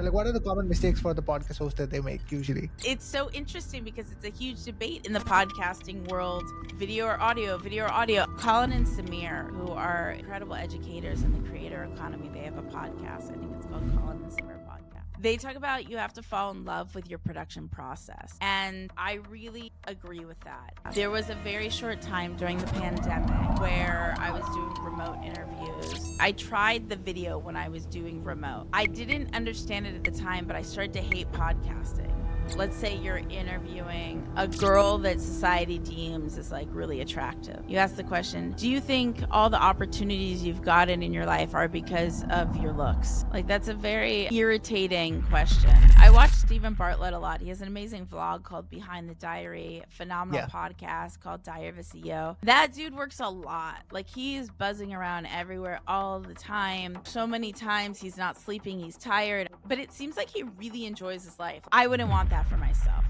Like, what are the common mistakes for the podcast host that they make usually? It's so interesting because it's a huge debate in the podcasting world, video or audio, video or audio. Colin and Samir, who are incredible educators in the creator economy, they have a podcast. I think it's called Colin and Samir Podcast. They talk about you have to fall in love with your production process. And I really agree with that. There was a very short time during the pandemic where I was doing remote interviews. I tried the video when I was doing remote. I didn't understand it at the time, but I started to hate podcasting. Let's say you're interviewing a girl that society deems is like really attractive. You ask the question, do you think all the opportunities you've gotten in your life are because of your looks? Like, that's a very irritating question. I watch Stephen Bartlett a lot. He has an amazing vlog called Behind the Diary, phenomenal podcast called Diary of a CEO. That dude works a lot. Like, he is buzzing around everywhere all the time. So many times he's not sleeping, he's tired, but it seems like he really enjoys his life. I wouldn't want that for myself.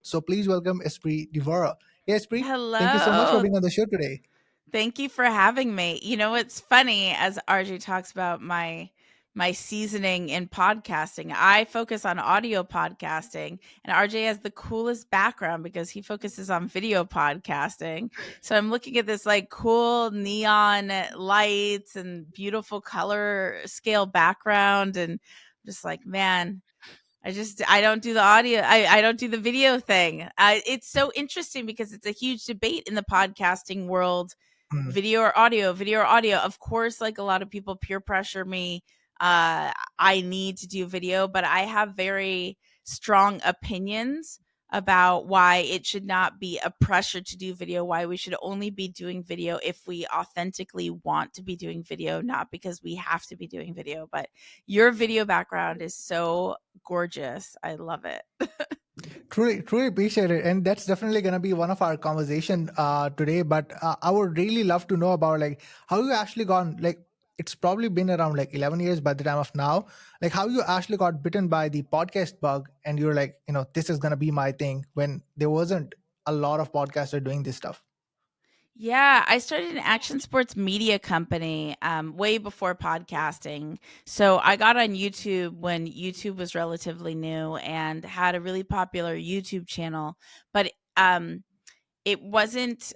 So please welcome Espree Devora. Hey, Espree. Hello. Thank you so much for being on the show today. Thank you for having me. You know, it's funny as RJ talks about my seasoning in podcasting. I focus on audio podcasting, and RJ has the coolest background because he focuses on video podcasting. So I'm looking at this like cool neon lights and beautiful color scale background, and just like, man, I don't do the audio. I don't do the video thing. It's so interesting because it's a huge debate in the podcasting world, video or audio, video or audio. Of course, like a lot of people peer pressure me. I need to do video, but I have very strong opinions about why it should not be a pressure to do video, why we should only be doing video if we authentically want to be doing video, not because we have to be doing video. But your video background is so gorgeous. I love it. Truly appreciate it, and that's definitely going to be one of our conversation today. But I would really love to know about like how you actually gone. Like, it's probably been around like 11 years by the time of now. Like, how you actually got bitten by the podcast bug, and you're like, this is going to be my thing, when there wasn't a lot of podcasters doing this stuff. Yeah, I started an action sports media company way before podcasting. So I got on YouTube when YouTube was relatively new and had a really popular YouTube channel, but it wasn't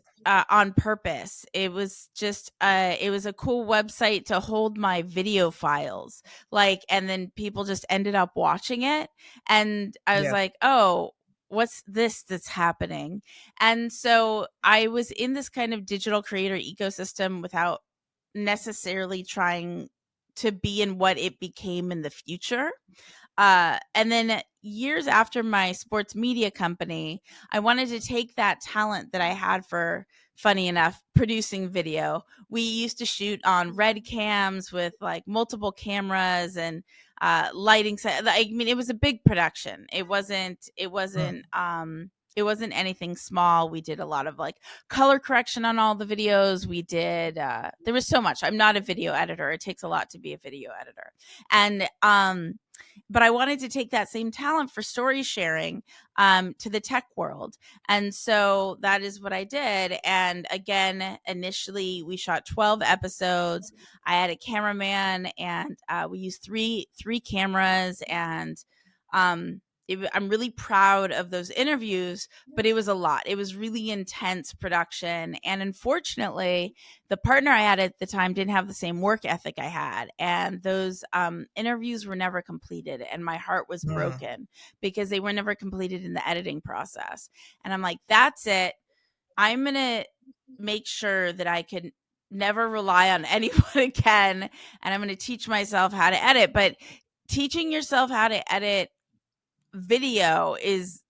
on purpose. It was just it was a cool website to hold my video files, and then people just ended up watching it, and I was like, oh, what's this that's happening? And so I was in this kind of digital creator ecosystem without necessarily trying to be in what it became in the future. And then years after my sports media company, I wanted to take that talent that I had for, funny enough, producing video. We used to shoot on red cams with like multiple cameras and lighting set. I mean, it was a big production. It wasn't anything small. We did a lot of like color correction on all the videos. We did there was so much. I'm not a video editor. It takes a lot to be a video editor. And but I wanted to take that same talent for story sharing to the tech world. And so that is what I did. And again, initially we shot 12 episodes. I had a cameraman, and we used three cameras, and I'm really proud of those interviews, but it was a lot. It was really intense production. And unfortunately, the partner I had at the time didn't have the same work ethic I had. And those interviews were never completed. And my heart was broken because they were never completed in the editing process. And I'm like, that's it. I'm going to make sure that I can never rely on anyone again. And I'm going to teach myself how to edit. But teaching yourself how to edit video is,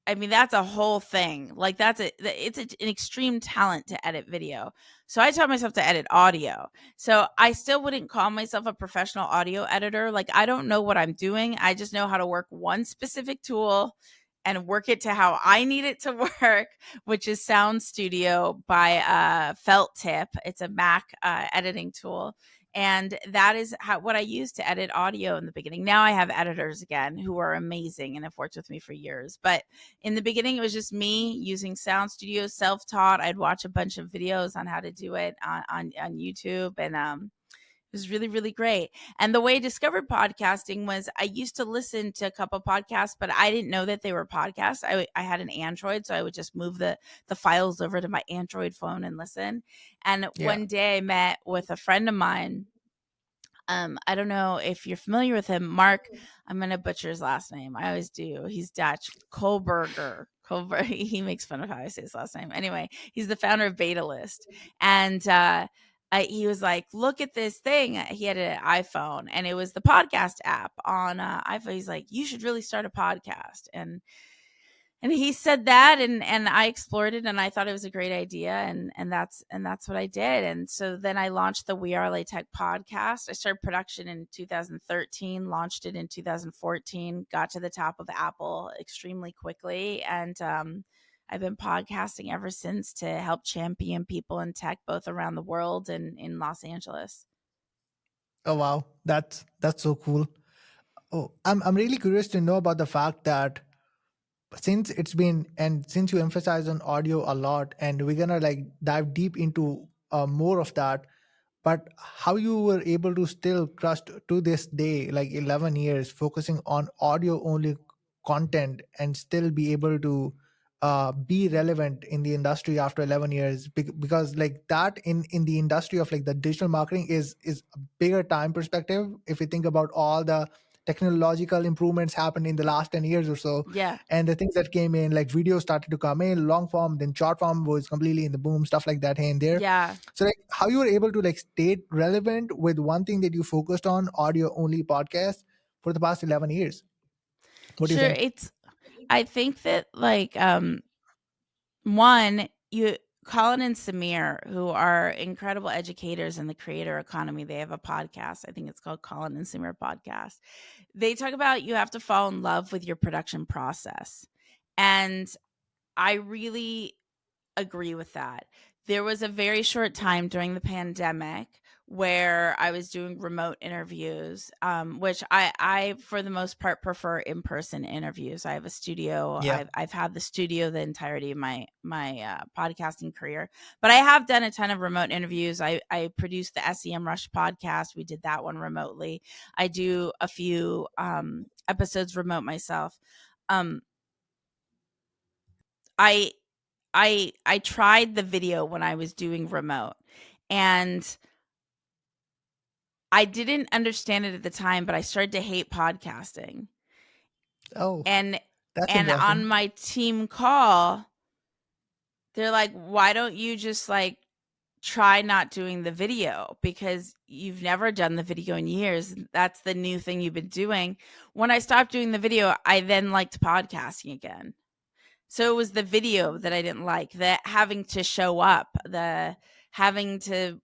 I mean, that's a whole thing. Like it's an extreme talent to edit video. So I taught myself to edit audio. So I still wouldn't call myself a professional audio editor. Like, I don't know what I'm doing. I just know how to work one specific tool and work it to how I need it to work, which is Sound Studio by Felt Tip. It's a Mac editing tool. And that is what I used to edit audio in the beginning. Now I have editors again who are amazing and have worked with me for years. But in the beginning, it was just me using Sound Studio, self-taught. I'd watch a bunch of videos on how to do it on YouTube. And it was really, really great. And the way I discovered podcasting was I used to listen to a couple podcasts, but I didn't know that they were podcasts. I had an Android, so I would just move the files over to my Android phone and listen. And Yeah. one day I met with a friend of mine. I don't know if you're familiar with him, Mark. I'm gonna butcher his last name. I always do. He's Dutch. Kohlberger. Kohlberg. He makes fun of how I say his last name. Anyway, he's the founder of Beta List, and he was like, "Look at this thing." He had an iPhone, and it was the podcast app on iPhone. He's like, "You should really start a podcast." And he said that, and I explored it, and I thought it was a great idea, and that's what I did. And so then I launched the We Are LaTeX podcast. I started production in 2013, launched it in 2014, got to the top of Apple extremely quickly, and I've been podcasting ever since to help champion people in tech both around the world and in Los Angeles. Oh wow, that's so cool. Oh, I'm really curious to know about the fact that since it's been, and since you emphasize on audio a lot, and we're gonna like dive deep into more of that, but how you were able to still trust to this day, like 11 years focusing on audio only content, and still be able to be relevant in the industry after 11 years, because like that in the industry of like the digital marketing is a bigger time perspective. If you think about all the technological improvements happened in the last 10 years or so, Yeah. and the things that came in, like video started to come in, long form, then short form was completely in the boom, stuff like that here and there. Yeah. So like how you were able to like stay relevant with one thing that you focused on, audio only podcast, for the past 11 years. What do you Sure. think? It's I think that like one, you Colin and Samir, who are incredible educators in the creator economy, they have a podcast. I think it's called Colin and Samir Podcast. They talk about you have to fall in love with your production process. And I really agree with that. There was a very short time during the pandemic where I was doing remote interviews, which I, for the most part, prefer in-person interviews. I have a studio. Yeah. I've had the studio the entirety of my podcasting career, but I have done a ton of remote interviews. I produced the SEM Rush podcast. We did that one remotely. I do a few episodes remote myself. Um, I I tried the video when I was doing remote, and I didn't understand it at the time, but I started to hate podcasting. Oh, And that's and on interesting. my team call, they're like, "Why don't you just like try not doing the video because you've never done the video in years. That's the new thing you've been doing." When I stopped doing the video, I then liked podcasting again. So it was the video that I didn't like, the having to show up, the having to,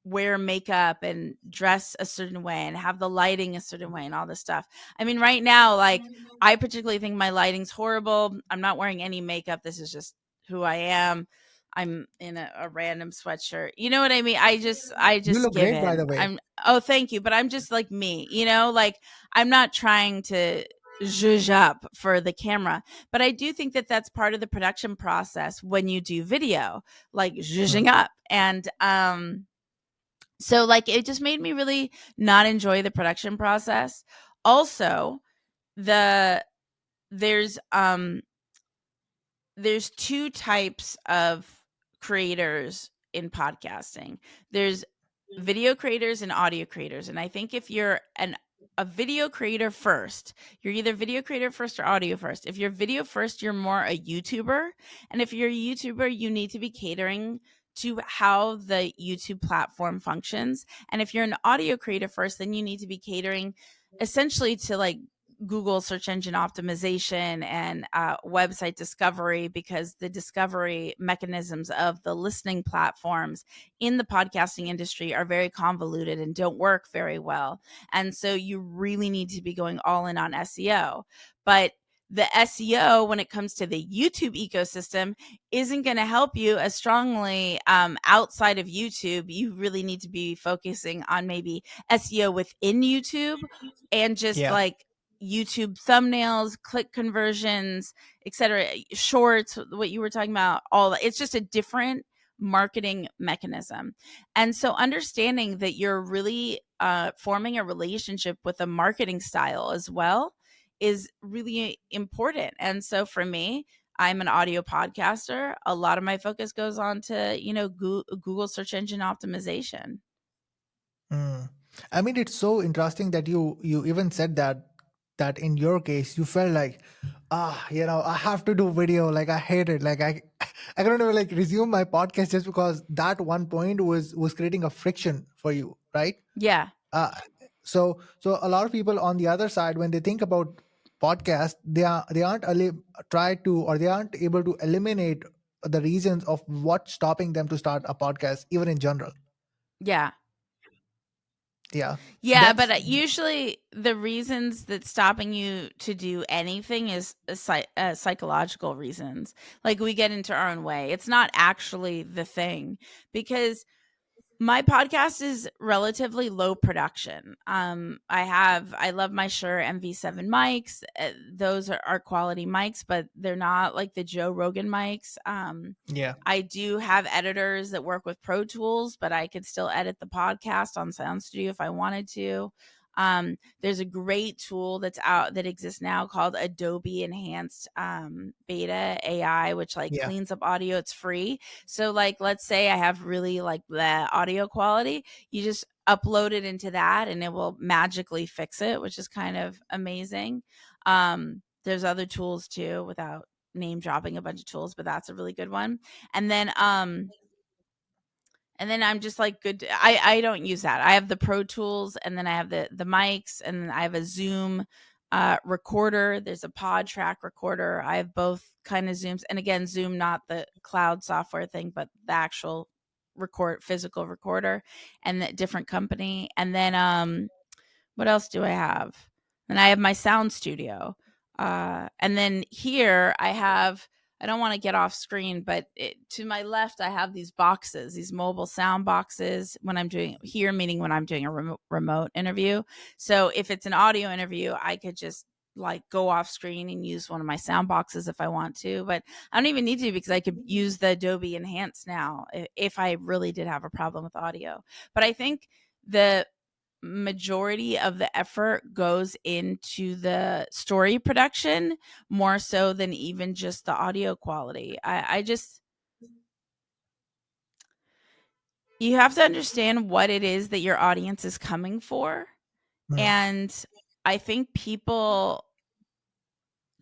wear makeup and dress a certain way and have the lighting a certain way and all this stuff. I mean, right now, like, I particularly think my lighting's horrible. I'm not wearing any makeup. This is just who I am. I'm in a random sweatshirt. You know what I mean? I just You look give great, by the in. way. Oh, thank you. But I'm just like me, like I'm not trying to zhuzh up for the camera. But I do think that that's part of the production process when you do video, like Hmm. zhuzhing up. And so like it just made me really not enjoy the production process. Also, the there's there's two types of creators in podcasting. There's video creators and audio creators. And I think if you're a video creator first, you're either video creator first or audio first. If you're video first, you're more a YouTuber. And if you're a YouTuber, you need to be catering to how the YouTube platform functions. And if you're an audio creator first, then you need to be catering essentially to like Google search engine optimization and website discovery, because the discovery mechanisms of the listening platforms in the podcasting industry are very convoluted and don't work very well. And so you really need to be going all in on SEO. But the SEO, when it comes to the YouTube ecosystem, isn't going to help you as strongly outside of YouTube. You really need to be focusing on maybe SEO within YouTube and just Yeah. like YouTube thumbnails, click conversions, etc., shorts, what you were talking about, all that. It's just a different marketing mechanism. And so understanding that you're really forming a relationship with a marketing style as well is really important. And so for me, I'm an audio podcaster. A lot of my focus goes on to, Google search engine optimization. Mm. I mean, it's so interesting that you even said that in your case you felt like, I have to do video. Like I hate it. Like I couldn't even like resume my podcast just because that one point was creating a friction for you, right? Yeah. Uh, so a lot of people on the other side, when they think about podcast, they aren't try to, or they aren't able to eliminate the reasons of what's stopping them to start a podcast, even in general. Yeah. Yeah, Yeah, but that's usually the reasons that's stopping you to do anything is psychological reasons. Like we get into our own way. It's not actually the thing because my podcast is relatively low production. I love my Shure MV7 mics. Those are quality mics, but they're not like the Joe Rogan mics. yeah, I do have editors that work with Pro Tools, but I could still edit the podcast on Sound Studio if I wanted to. There's a great tool that's out that exists now called Adobe Enhanced Beta AI, which like yeah, cleans up audio. It's free. So like, let's say I have really like the audio quality, you just upload it into that and it will magically fix it, which is kind of amazing. There's other tools too, without name dropping a bunch of tools, but that's a really good one. And then I'm just like good I don't use that. I have the Pro Tools, and then I have the mics, and then I have a Zoom recorder. There's a Pod Track recorder. I have both kind of Zooms, and again, Zoom, not the cloud software thing, but the actual physical recorder, and the different company. And then what else do I have? And I have my sound studio. And then here I have, I don't want to get off screen, but to my left, I have these boxes, these mobile sound boxes when I'm doing here, meaning when I'm doing a remote interview. So if it's an audio interview, I could just like go off screen and use one of my sound boxes if I want to, but I don't even need to because I could use the Adobe Enhance now if I really did have a problem with audio. But I think the majority of the effort goes into the story production more so than even just the audio quality. I just, you have to understand what it is that your audience is coming for. mm, And I think people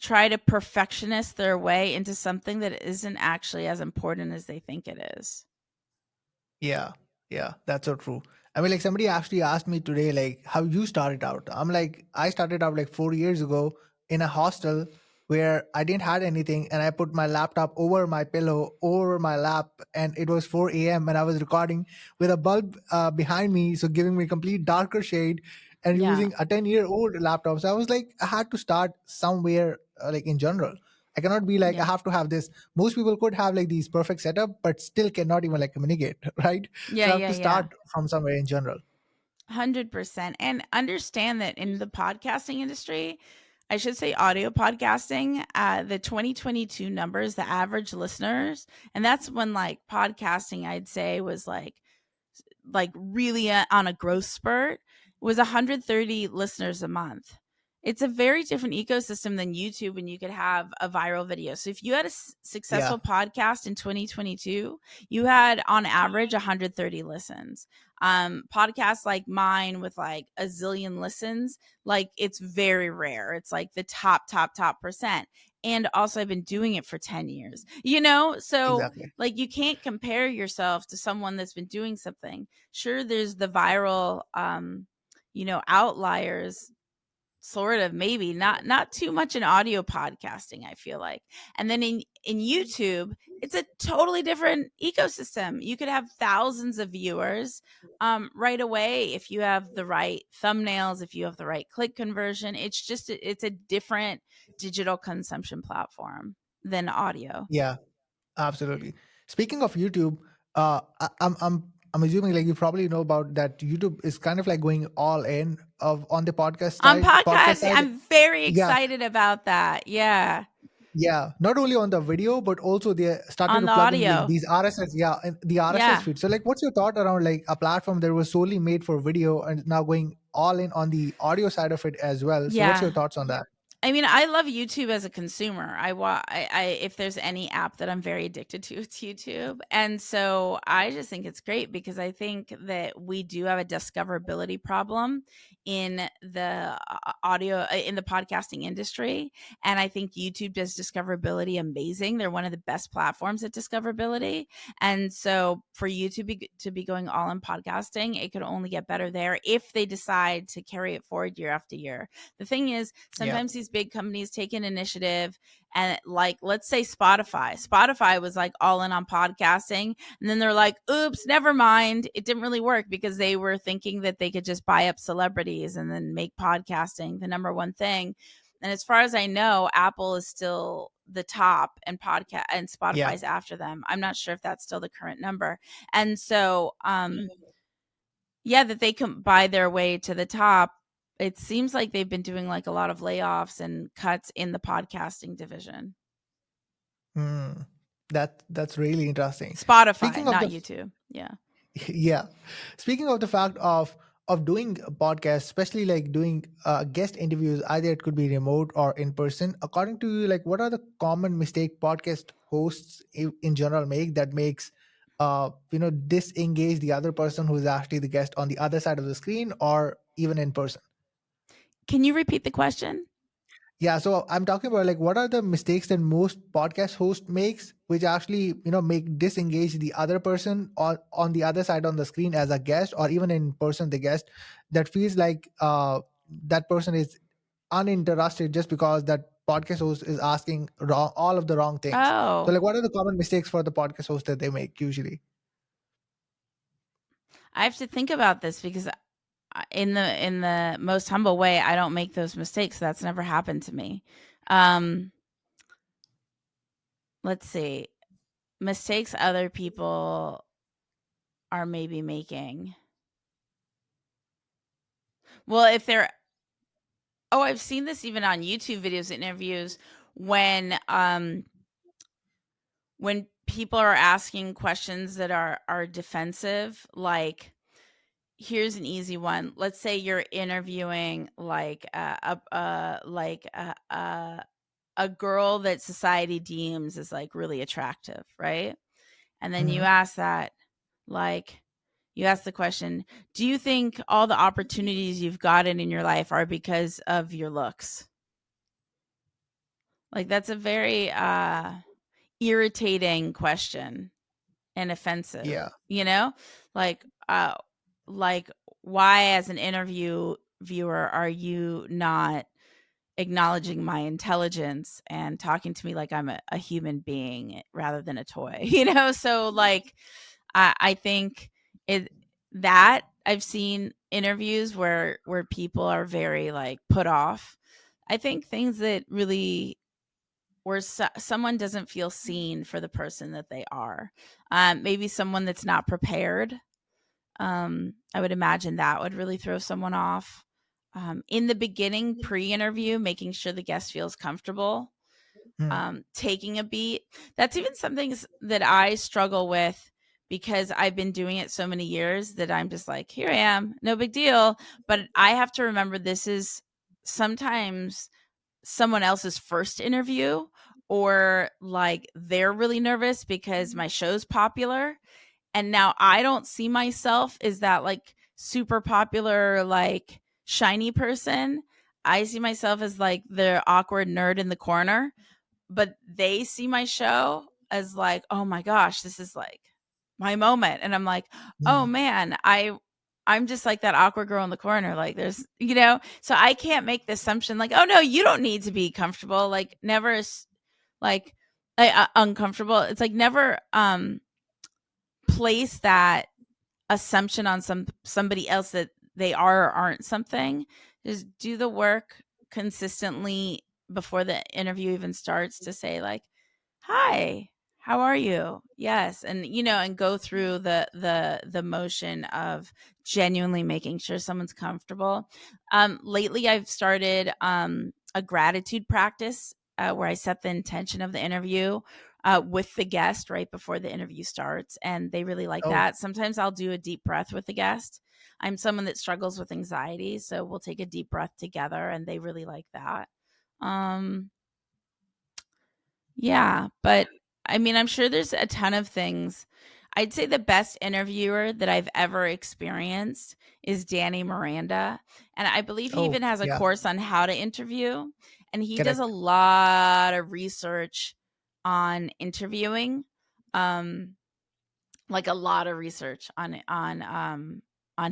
try to perfectionist their way into something that isn't actually as important as they think it is. yeah, yeah. That's so true. I mean, like somebody actually asked me today, like, how you started out. I'm like, I started out like 4 years ago in a hostel where I didn't had anything, and I put my laptop over my pillow, over my lap, and it was 4 a.m. and I was recording with a bulb behind me, so giving me complete darker shade, and Yeah. using a 10-year-old laptop. So I was like, I had to start somewhere, like in general. I cannot be like, I Yeah. have to have this. Most people could have like these perfect setup, but still cannot even like communicate, right? Yeah. So I have Yeah. to Yeah. start from somewhere in general. 100%. And understand that in the podcasting industry, I should say audio podcasting, the 2022 numbers, the average listeners, and that's when like podcasting, I'd say, was like really on a growth spurt, was 130 listeners a month. It's a very different ecosystem than YouTube when you could have a viral video. So if you had a Yeah, successful podcast in 2022, you had on average 130 listens. Podcasts like mine with like a zillion listens, like it's very rare. It's like the top percent. And also I've been doing it for 10 years. So exactly. like you can't compare yourself to someone that's been doing something. Sure, there's the viral outliers, sort of, maybe not too much in audio podcasting, I feel like. And then in YouTube, it's a totally different ecosystem. You could have thousands of viewers right away if you have the right thumbnails, if you have the right click conversion. It's a different digital consumption platform than audio. Yeah, absolutely. Speaking of YouTube, I'm assuming like you probably know about that. YouTube is kind of like going all in of on the podcast On side. Podcast podcasting, side. I'm very Yeah, excited about that. Yeah. Yeah, not only on the video, but also they started on to the plug in like audio. these RSS, yeah, and the RSS Yeah. feed. So, like, what's your thought around like a platform that was solely made for video and now going all in on the audio side of it as well? So, what's your Yeah. thoughts on that? I mean, I love YouTube as a consumer. I if there's any app that I'm very addicted to, it's YouTube. And so I just think it's great because I think that we do have a discoverability problem in the audio in the podcasting industry, and I think YouTube does discoverability amazing. They're one of the best platforms at discoverability. And so for you to be going all in podcasting, it could only get better there if they decide to carry it forward year after year. The thing is, Yeah, sometimes these big companies take an initiative and, like, let's say Spotify was like all in on podcasting, and then they're like, oops, never mind, it didn't really work because they were thinking that they could just buy up celebrities and then make podcasting the number one thing. And as far as I know, Apple is still the top, and podcast and yeah. Spotify's after them. I'm not sure if that's still the current number. And so yeah, that they can buy their way to the top. It seems like they've been doing like a lot of layoffs and cuts in the podcasting division. Hmm. That's really interesting. Spotify, Speaking of not the YouTube. Yeah. yeah, speaking of the fact of doing a podcast, especially like doing guest interviews, either it could be remote or in person. According to you, like what are the common mistake podcast hosts in general make that makes disengage the other person who's actually the guest on the other side of the screen or even in person? Can you repeat the question? Yeah, so I'm talking about like what are the mistakes that most podcast host makes, which actually make disengage the other person on the other side on the screen as a guest or even in person the guest, that feels like that person is uninterested just because that podcast host is asking all of the wrong things. So Oh, like, what are the common mistakes for the podcast host that they make usually? I have to think about this because in the most humble way, I don't make those mistakes. That's never happened to me. Um, let's see. Mistakes other people are maybe making. Well, if they're oh, I've seen this even on YouTube videos, interviews, when when people are asking questions that are defensive. Like, here's an easy one. Let's say you're interviewing like a girl that society deems as like really attractive, right? And then you Hmm. ask that, like, you ask the question, do you think all the opportunities you've gotten in your life are because of your looks? Like, that's a very irritating question and offensive, Yeah. you know? Like, like, why as an interview viewer are you not acknowledging my intelligence and talking to me like I'm a human being rather than a toy? So like, I think it that I've seen interviews where people are very like put off. I think things that really where someone doesn't feel seen for the person that they are. Maybe someone that's not prepared. I would imagine that would really throw someone off. In the beginning, pre interview, making sure the guest feels comfortable, Hmm. taking a beat. That's even something that I struggle with because I've been doing it so many years that I'm just like, here I am, no big deal. But I have to remember this is sometimes someone else's first interview, or like they're really nervous because my show's popular and now I don't see myself as that like super popular like shiny person. I see myself as like the awkward nerd in the corner, but they see my show as like, oh my gosh, this is like my moment. And I'm like, oh Hmm. man, I'm just like that awkward girl in the corner. Like there's, so I can't make the assumption like, oh no, you don't need to be comfortable. Like never like uncomfortable. It's like never place that assumption on somebody else that they are or aren't something. Just do the work consistently before the interview even starts to say like, "Hi, how are you?" Yes, and and go through the motion of genuinely making sure someone's comfortable. Lately I've started a gratitude practice where I set the intention of the interview with the guest right before the interview starts, and they really like Oh, that. Sometimes I'll do a deep breath with the guest. I'm someone that struggles with anxiety, so we'll take a deep breath together, and they really like that. Um, yeah, but I mean, I'm sure there's a ton of things. I'd say the best interviewer that I've ever experienced is Danny Miranda. And I believe he oh, even has a yeah, course on how to interview. And he does a correct. lot of research on interviewing. Um, like a lot of research on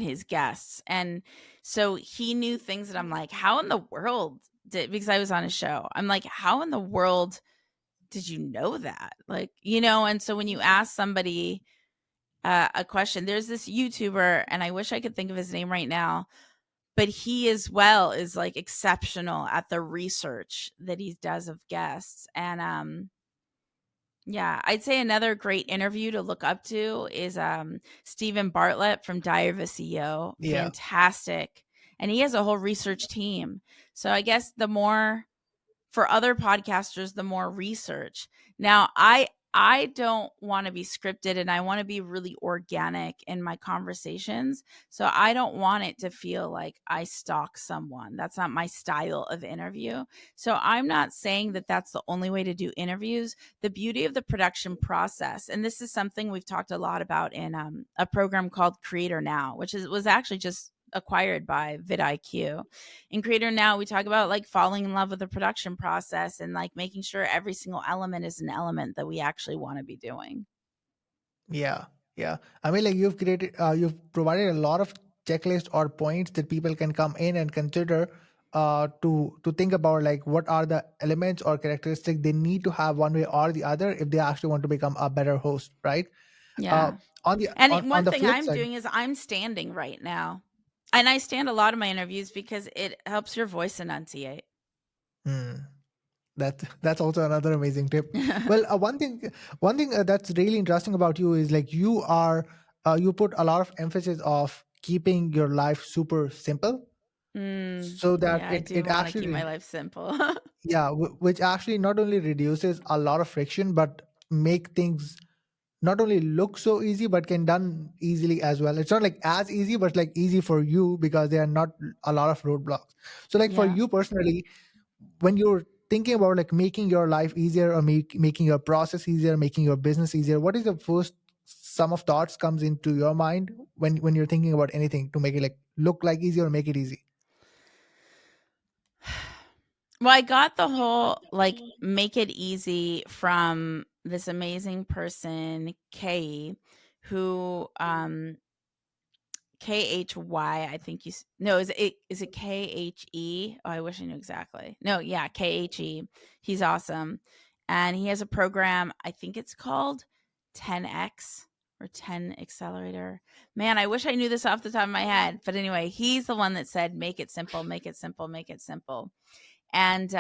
his guests. And so he knew things that I'm like, how in the world did, because I was on a show. I'm like, how in the world did you know that? Like, and so when you ask somebody a question, there's this YouTuber, and I wish I could think of his name right now, but he as well is like exceptional at the research that he does of guests. And yeah, I'd say another great interview to look up to is Stephen Bartlett from Diary of a CEO. Yeah, Fantastic. And he has a whole research team. So I guess the more for other podcasters, the more research. Now, I don't want to be scripted, and I want to be really organic in my conversations. So I don't want it to feel like I stalk someone. That's not my style of interview. So I'm not saying that that's the only way to do interviews. The beauty of the production process, and this is something we've talked a lot about in a program called Creator Now, which was actually just acquired by vidIQ. In Creator Now, we talk about like falling in love with the production process and like making sure every single element is an element that we actually want to be doing. yeah, yeah. I mean, like you've provided a lot of checklists or points that people can come in and consider to think about like what are the elements or characteristics they need to have one way or the other if they actually want to become a better host, right? Uh, Yeah. on the And on one the thing flip I'm side, doing is I'm standing right now. And I stand a lot of my interviews because it helps your voice enunciate. hmm, that's also another amazing tip. Well, one thing that's really interesting about you is like you put a lot of emphasis of keeping your life super simple, so that Yeah, I it do it want to keep my actually, life simple. yeah, which actually not only reduces a lot of friction but make things not only look so easy but can done easily as well. It's not like as easy but like easy for you because there are not a lot of roadblocks. So like for Yeah. you personally, when you're thinking about like making your life easier or making your process easier, making your business easier, what is the first sum of thoughts comes into your mind when you're thinking about anything to make it like look like easy or make it easy? Well, I got the whole like make it easy from this amazing person, Kay, who KHY, I think no, is it KHE? Oh, I wish I knew exactly. No, yeah, KHE. He's awesome. And he has a program, I think it's called 10X or 10 Accelerator. Man, I wish I knew this off the top of my head. But anyway, he's the one that said make it simple, make it simple, make it simple. And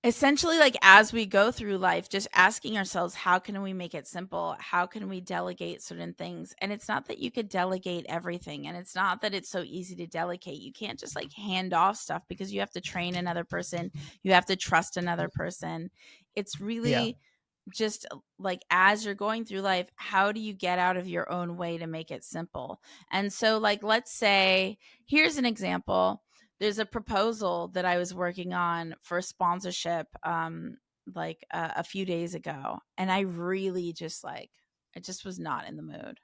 essentially, like as we go through life, just asking ourselves, how can we make it simple? How can we delegate certain things? And it's not that you could delegate everything, and it's not that it's so easy to delegate. You can't just like hand off stuff because you have to train another person, you have to trust another person. It's Yeah, really just like as you're going through life, how do you get out of your own way to make it simple? And so, like, let's say, here's an example. There's a proposal that I was working on for sponsorship like a few days ago, and I really just like I just was not in the mood.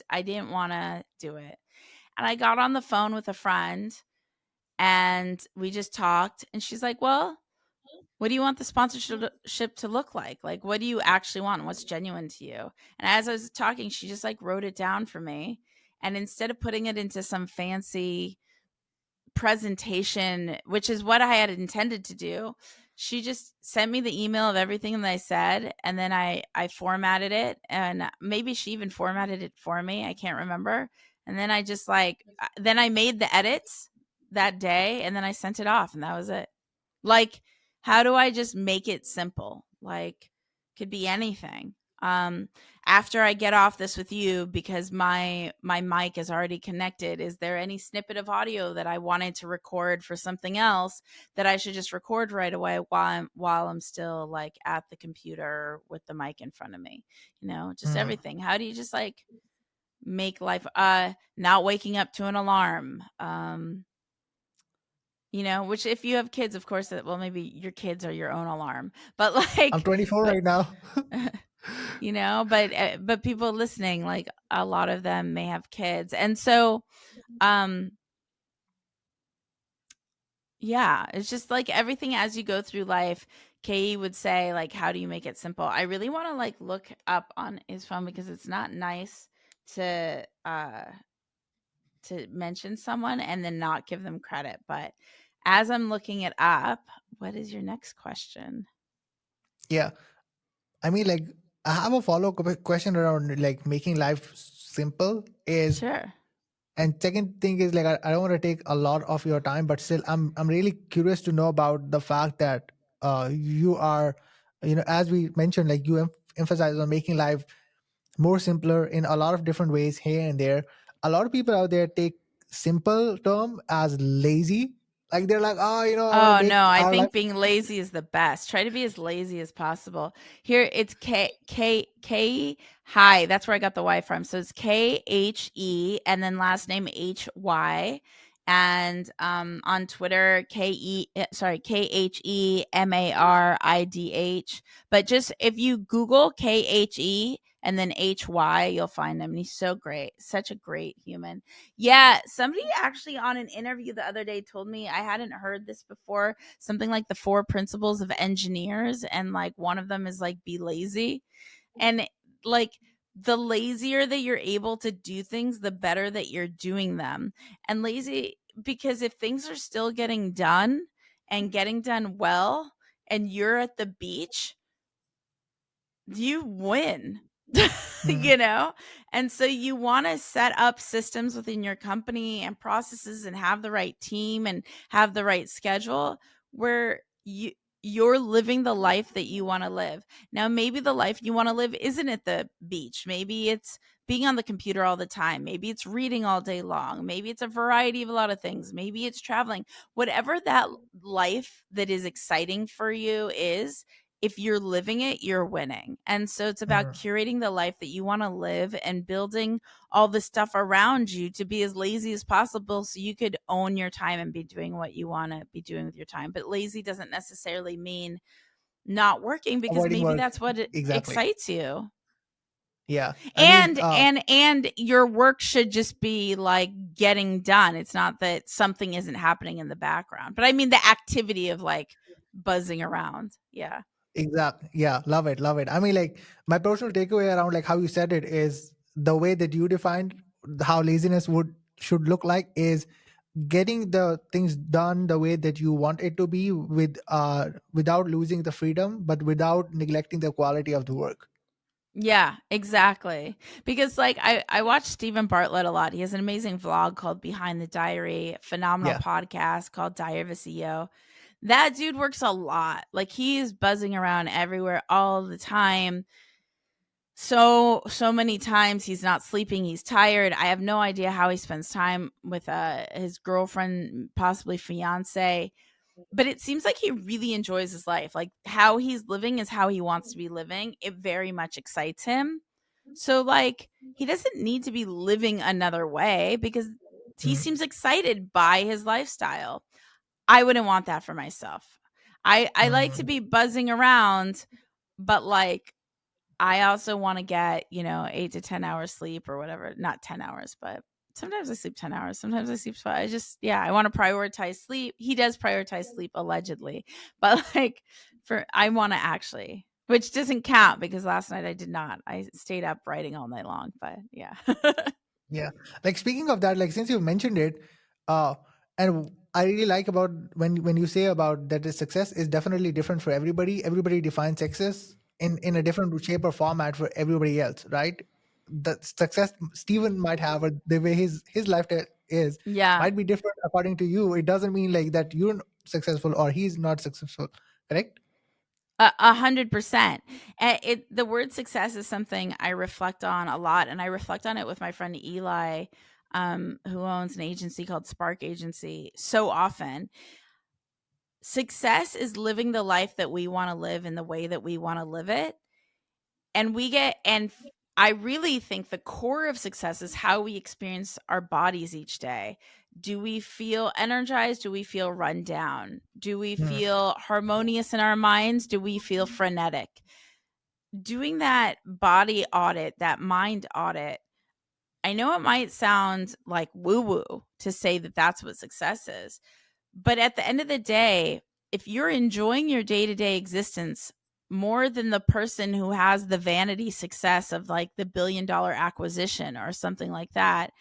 I didn't want to do it. And I got on the phone with a friend, and we just talked, and she's like, "Well, what do you want the sponsorship to look like? Like, what do you actually want? What's genuine to you?" And as I was talking, she just like wrote it down for me. And instead of putting it into some fancy presentation, which is what I had intended to do, she just sent me the email of everything that I said, and then I formatted it, and maybe she even formatted it for me. I can't remember. And then I just like then I made the edits that day, and then I sent it off, and that was it. Like, how do I just make it simple? Like, could be anything. Um, After I get off this with you, because my mic is already connected, is there any snippet of audio that I wanted to record for something else that I should just record right away while I'm still like at the computer with the mic in front of me? You know, just Mm. everything. How do you just like make life not waking up to an alarm? You know, which if you have kids, of course, that well, maybe your kids are your own alarm, but I'm like, 24 but right now. you know, but people listening, like a lot of them may have kids, and so um yeah, it's just like everything as you go through life. Kay would say like, how do you make it simple? I really want to like look up on his phone because it's not nice to mention someone and then not give them credit. But as I'm looking it up, what is your next question? Yeah. I mean, like, I have a question around like making life simple is, Sure. and second thing is like, I don't want to take a lot of your time, but still, I'm really curious to know about the fact that you are, as we mentioned, like you emphasize on making life more simpler in a lot of different ways here and there. A lot of people out there take simple term as lazy. Like they're like, oh, I want to Oh, make no, I our life. think being lazy is the best. Try to be as lazy as possible. Here, it's hi, that's where I got the Y from. So it's KHE and then last name HY. And on Twitter, KHEMARIDH. But just if you Google KHE and then HY, you'll find him. And he's so great. Such a great human. Yeah, somebody actually on an interview the other day told me, I hadn't heard this before, something like the four principles of engineers, and like one of them is like be lazy. And like the lazier that you're able to do things, the better that you're doing them. And lazy because if things are still getting done and getting done well and you're at the beach, you win. Mm, You know? And so you want to set up systems within your company and processes and have the right team and have the right schedule where you're living the life that you want to live. Now maybe the life you want to live isn't at the beach. Maybe it's being on the computer all the time. Maybe it's reading all day long. Maybe it's a variety of a lot of things. Maybe it's traveling. Whatever that life that is exciting for you is, if you're living it, you're winning. And so it's about mm. curating the life that you want to live and building all the stuff around you to be as lazy as possible so you could own your time and be doing what you want to be doing with your time. But lazy doesn't necessarily mean not working because Avoiding maybe work. that's what Exactly. excites you. Yeah. I mean, And your work should just be like getting done. It's not that something isn't happening in the background. But I mean the activity of like buzzing around. Yeah. exactly. Yeah. Love it. Love it. I mean, like, my personal takeaway around like how you said it is the way that you defined how laziness should look like is getting the things done the way that you want it to be without losing the freedom, but without neglecting the quality of the work. Yeah, exactly. Because like I watch Stephen Bartlett a lot. He has an amazing vlog called Behind the Diary, phenomenal Yeah. podcast called Diary of a CEO. That dude works a lot. Like he is buzzing around everywhere all the time. So many times he's not sleeping, he's tired. I have no idea how he spends time with his girlfriend, possibly fiance, but it seems like he really enjoys his life. Like how he's living is how he wants to be living. It very much excites him. So like he doesn't need to be living another way because he Mm, seems excited by his lifestyle. I wouldn't want that for myself. I like to mm. be buzzing around, but like I also want to get, 8 to 10 hours sleep or whatever. Not 10 hours, but sometimes I sleep 10 hours. Sometimes I sleep 12. Yeah, I want to prioritize sleep. He does prioritize sleep allegedly, but like I want to actually, which doesn't count because last night I did not. I stayed up writing all night long, but yeah. Yeah. Like, speaking of that, like, since you mentioned it, uh, and I really like about when you say about that the success is definitely different for everybody. Everybody defines success in a different shape or format for everybody else, right? The success Steven might have, or the way his lifestyle is, Yeah. might be different according to you. It doesn't mean like that you're successful or he's not successful, correct? 100%. The word success is something I reflect on a lot, and I reflect on it with my friend Eli, who owns an agency called Spark Agency. So often, success is living the life that we want to live in the way that we want to live it, and I really think the core of success is how we experience our bodies each day. Do we feel energized? Do we feel run down? Do we Hmm. feel harmonious in our minds? Do we feel frenetic? Doing that body audit, that mind audit, I know it might sound like woo woo to say that that's what success is, but at the end of the day, if you're enjoying your day to day existence more than the person who has the vanity success of like the $1 billion acquisition or something like that,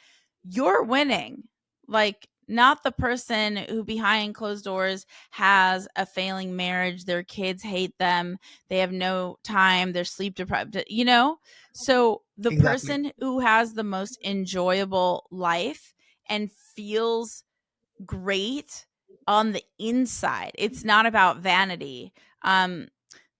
you're winning. Like, not the person who behind closed doors has a failing marriage, their kids hate them, they have no time, they're sleep deprived, you know? So, the Exactly. person who has the most enjoyable life and feels great on the inside. It's not about vanity. Um,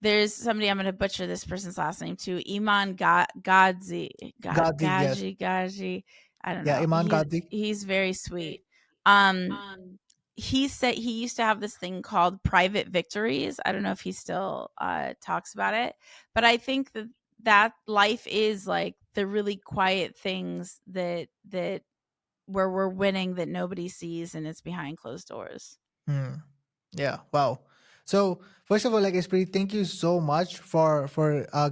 there's somebody, I'm going to butcher this person's last name too. Iman Gadzi, Ghazi, yes. Gaji. I don't Yeah, know. Iman Ghazi. He's very sweet. Um, he said he used to have this thing called private victories. I don't know if he still talks about it, but I think that life is like the really quiet things that where we're winning that nobody sees and it's behind closed doors. Hmm. Yeah. Wow. So first of all, like Espree, thank you so much for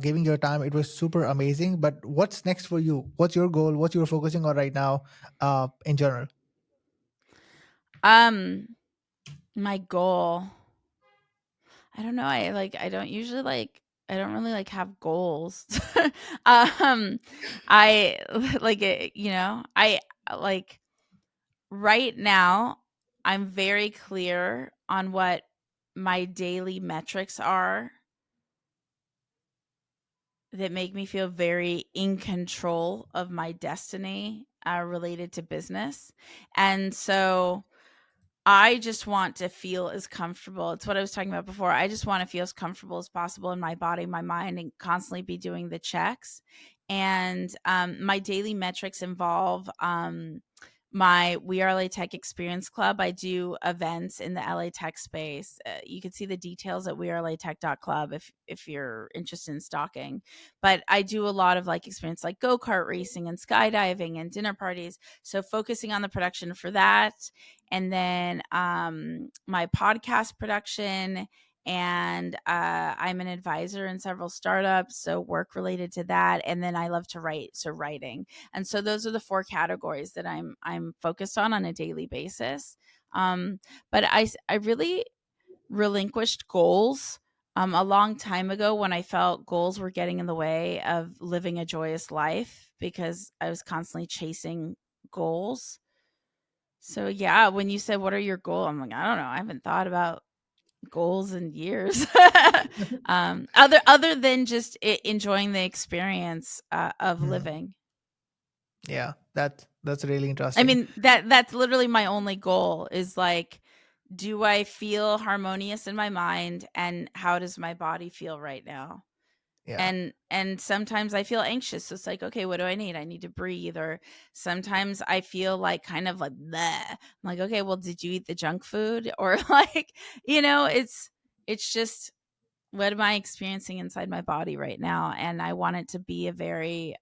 giving your time. It was super amazing. But what's next for you? What's your goal? What you're focusing on right now, in general? Um, my goal, I don't know. I don't usually I don't really like have goals. um, I like it, like right now I'm very clear on what my daily metrics are that make me feel very in control of my destiny, related to business. And so I just want to feel as comfortable. It's what I was talking about before. I just want to feel as comfortable as possible in my body, my mind, and constantly be doing the checks. And my daily metrics involve my We Are LA Tech Experience Club. I do events in the LA Tech space. You can see the details at wearelatech.club if you're interested in stalking. But I do a lot of like experience like go-kart racing and skydiving and dinner parties. So focusing on the production for that, and then my podcast production, and I'm an advisor in several startups, so work related to that, and then I love to write, so writing. And so those are the four categories that I'm focused on a daily basis. But I really relinquished goals a long time ago when I felt goals were getting in the way of living a joyous life because I was constantly chasing goals. So yeah, when you said what are your goals, I'm like, I don't know. I haven't thought about goals in years. Other than just enjoying the experience of Hmm. living. Yeah, that's really I interesting. mean, that's literally my only goal is like, do I feel harmonious in my mind and how does my body feel right now? Yeah. And sometimes I feel anxious. So it's like, okay, what do I need? I need to breathe. Or sometimes I feel like kind of like bleh. I'm like, okay, well, did you eat the junk food? Or like, it's just what am I experiencing inside my body right now? And I want it to be a very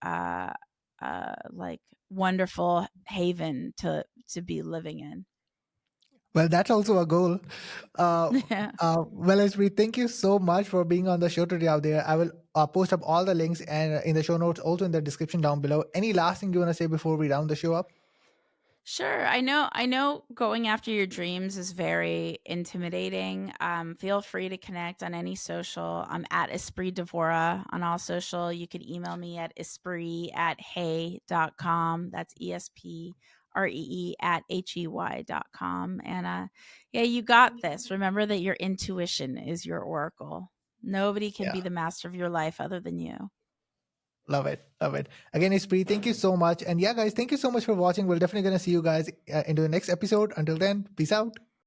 like wonderful haven to be living in. Well, that's also a goal. Uh, Yeah. well, Espree, thank you so much for being on the show today out there. I will post up all the links and in the show notes, also in the description down below. Any last thing you want to say before we round the show up? Sure. I know going after your dreams is very intimidating. Feel free to connect on any social. I'm at Espree Devora on all social. You could email me at espree@hey.com. That's ESPREE at HEY.com. And yeah, you got this. Remember that your intuition is your oracle. Nobody can Yeah. be the master of your life other than you. Love it. Love it. Again, Espree, thank you so much. And yeah, guys, thank you so much for watching. We're definitely going to see you guys into the next episode. Until then, peace out.